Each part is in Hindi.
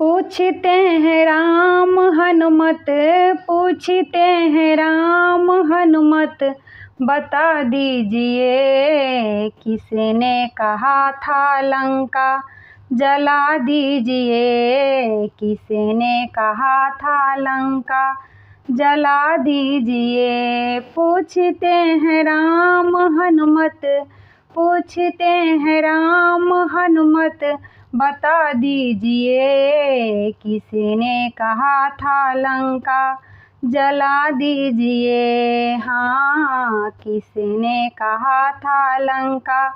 पूछते हैं राम हनुमत, पूछते हैं राम हनुमत, बता दीजिए किसने कहा था लंका जला दीजिए, किसने कहा था लंका जला दीजिए। पूछते हैं राम हनुमत, पूछते हैं राम हनुमत, बता दीजिए किसने कहा था लंका जला दीजिए। हाँ, किसने कहा था लंका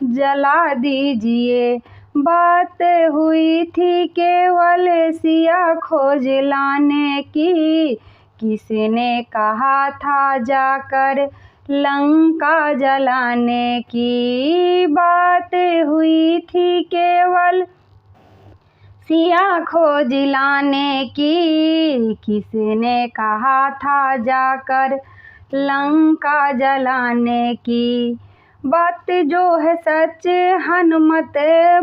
जला दीजिए। बात हुई थी केवल सिया खोज लाने की, किसने कहा था जाकर लंका जलाने की। बात हुई थी केवल सिया खोज लाने की, किसने कहा था जाकर लंका जलाने की। बात जो है सच हनुमत,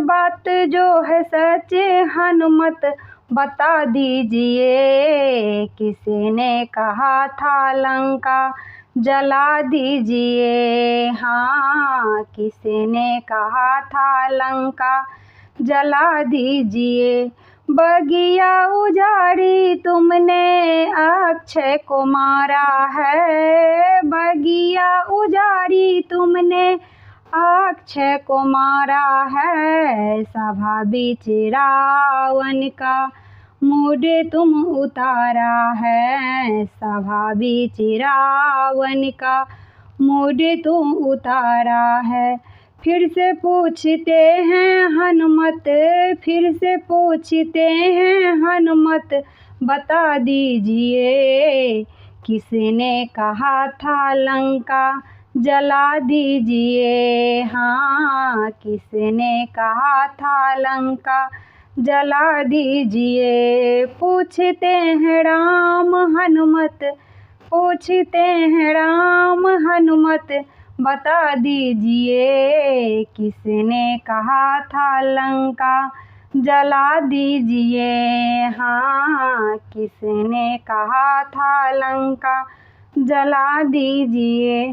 बात जो है सच हनुमत, बता दीजिए किसने कहा था लंका जला दीजिए। हाँ, किसने कहा था लंका जला दीजिए। बगिया उजाड़ी तुमने अक्षय को मारा है, बगिया उजाड़ी तुमने अक्षय को मारा है। सभा बीच रावण का मूड तुम उतारा है, सभा बीच रावण का मूड तुम उतारा है। फिर से पूछते हैं हनुमत, फिर से पूछते हैं हनुमत, बता दीजिए किसने कहा था लंका जला दीजिए। हाँ, किसने कहा था लंका जला दीजिए। पूछते हैं राम हनुमत, पूछते हैं राम हनुमत, बता दीजिए किसने कहा था लंका जला दीजिए। हाँ, किसने कहा था लंका जला दीजिए।